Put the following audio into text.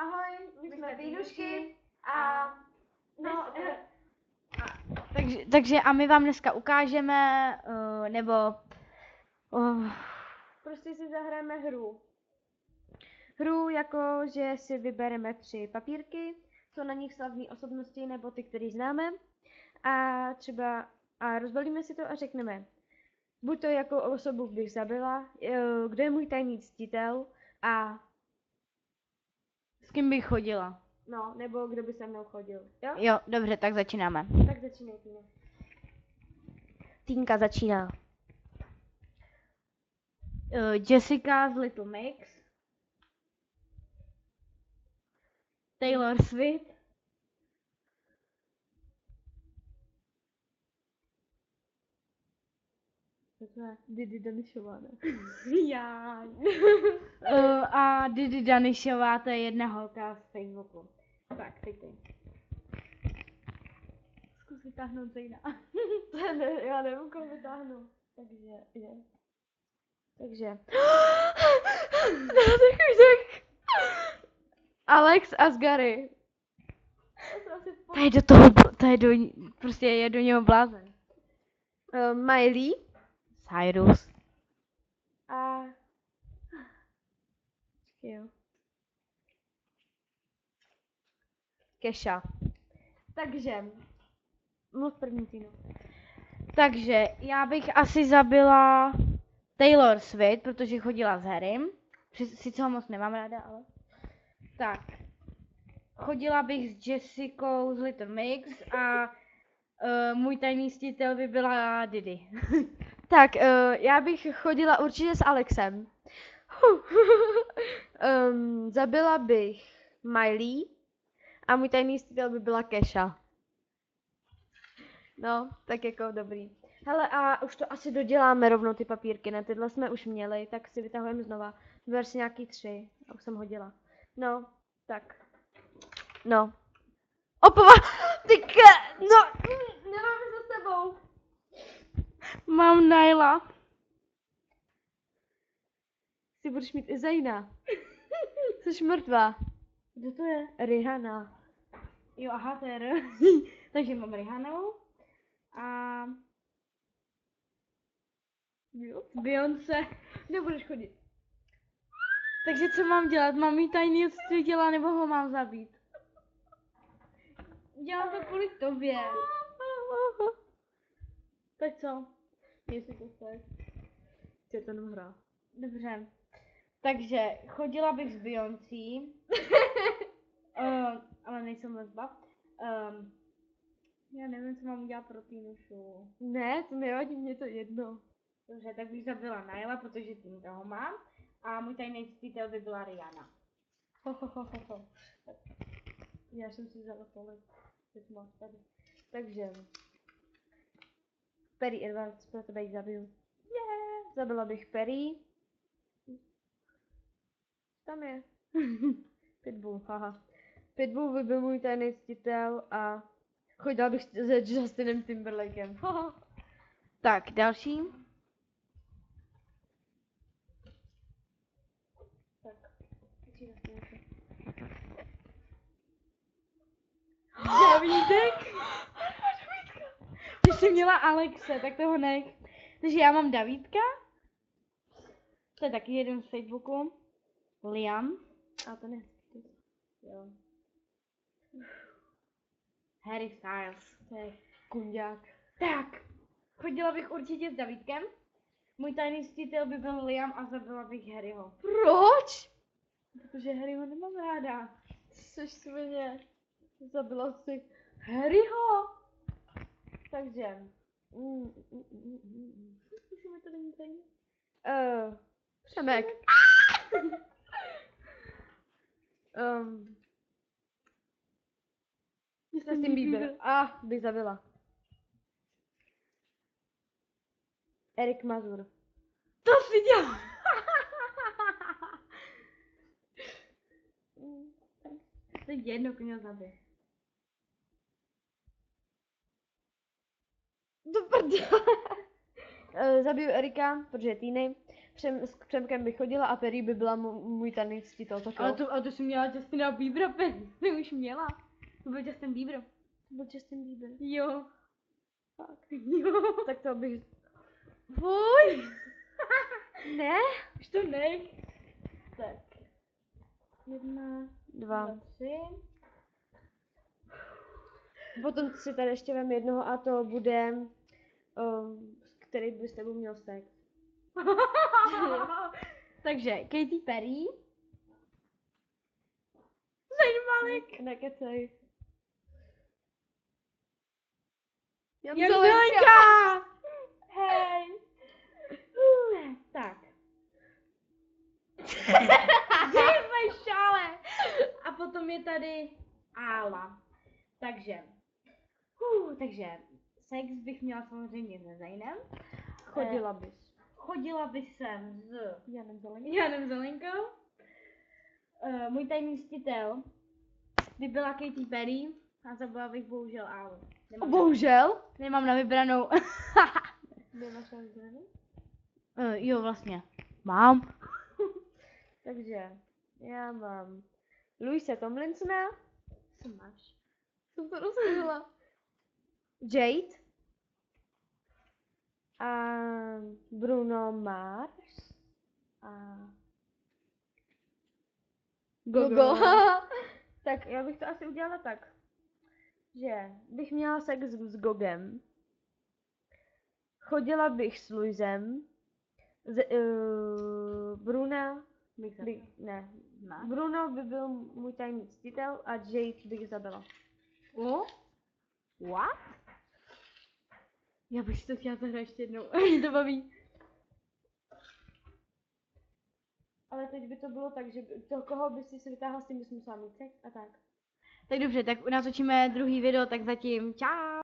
Ahoj, my jsme Vínušky a no, Takže a my vám dneska ukážeme, prostě si zahrajeme hru. Hru jako, že si vybereme 3 papírky, jsou na nich slavní osobnosti nebo ty, který známe a rozbalíme si to a řekneme, buď to jako osobu bych zabila, kdo je můj tajný ctitel a s kým bych chodila. no, nebo kdo by se mnou chodil, jo? Jo, dobře, tak začínáme. Tak začínej, Týna. Týnka začíná. Jessica z Little Mix. Taylor Swift. To je Didi Danišová, ne? Já. A Didi Danišová, to je jedna holka z Facebooku. Tak, teď ty. Zkus vytáhnout Zejna. Já nevím, koho vytáhnu. Takže. tak. Alex Asgary. Prostě je do něho blázen. Miley. Cyrus. A... Jo. Kesha. Takže. Mluv první, Týno. Takže já bych asi zabila Taylor Swift, protože chodila s Harrym. Sice ho moc nemám ráda, ale... Tak. Chodila bych s Jessicou z Little Mix a můj tajný ctitel by byla Didi. Tak, já bych chodila určitě s Alexem. Zabila bych Miley a můj tajný ctitel by byla Kesha. No, tak jako dobrý. Hele, a už to asi doděláme rovnou ty papírky, ne? Tyhle jsme už měli, tak si vytahujeme znova. Vyber si nějaký 3, a už jsem hodila. No, tak. No. Opova! No, nemáme za sebou. Mám Naila. Ty budeš mít i Zejna. Jsi mrtvá. Kdo to je? Rihanna. Jo, aha, to je Takže mám Rihannu a Beyoncé. Nebudeš chodit. Takže co mám dělat? Mám jí tajný ctitela nebo ho mám zabít? Dělám to kvůli tobě. Tak co? Jestli to chceš. Je to jenom hra. Dobře. Takže chodila bych s Beyoncé. Ale nejsem lesba. Já nevím, co mám udělat pro Týnušu. Ne, to nevadí, mě to jedno. Dobře, tak bych zabila Naila, protože tím toho mám. A můj tajný ctitel by byla Rihanna. Já jsem si vzala tolik. Teď máš tady. Takže. Perry Edwards, pro tebe ji zabiju. Yeah. Zabila bych Perry. Tam je. Pitbull, haha. Pitbull by byl můj tajný ctitel a chodila bych se Justinem Timberlakem. Tak, další. Tak. Davídek? Ty jsi měla Alexe, tak toho nech. Takže já mám Davídka. To je taky jeden z Facebooku. Liam. A to ne. Jo. Harry Styles. To je kunďák. Tak. Chodila bych určitě s Davídkem. Můj tajný ctitel by byl Liam a zabila bych Harryho. Proč? Protože Harryho nemám ráda. Jsi svině. Zabila si Harryho. Takže. Musíme to není tady. Přemek. Justin Bieber. Bych zabila. Erik Mazur. To si dělá. To je jedno, koně zabij. Do prdele. Zabiju Erika, protože je týnej. s Přemkem bych chodila a Perry by byla můj tajný ctitel, tak jo. Ale to jsi měla Justina Biebera, ty už měla. To byl Justin Bieber. To byl Justin Bieber. Jo. Fakt. Jo. Tak to bych... Fuj. Ne? Už to nech. Tak. 1, 2. 2, 3. Potom si tady ještě vem jednoho a to bude, který by s tebou měl sex. Takže Katy Perry. Zayn Malik. Nekecej. Jak Zelenka! Hej! Tak. Jsme šále! A potom je tady Ála. Takže sex bych měla samozřejmě se Zaynem. Chodila bys. Chodila bych sem s Janem Zelenkou. Janem Zelenkou. Můj tajný mstitel by byla Katy Perry a zabila bych bohužel Álu. Bohužel. Nemám na vybranou. Nemáš na vybranou? Jo, vlastně. Mám. Takže já mám Louise Tomlinsona. Co máš? Jsem to rozhodla. Jade. A Bruno Mars. A Gogo. Tak já bych to asi udělala tak, že bych měla sex s Gogem. Chodila bych s Luisem. Bruna ne. Bruno by byl můj tajný ctitel a Jade bych zabila. What? Já bych si to chtěla zahrát ještě jednou. Mě to baví. Ale teď by to bylo tak, že to, koho by si vytáhla, s tím bys musela mít sex a tak. Tak dobře, tak natočíme druhý video, tak zatím čau.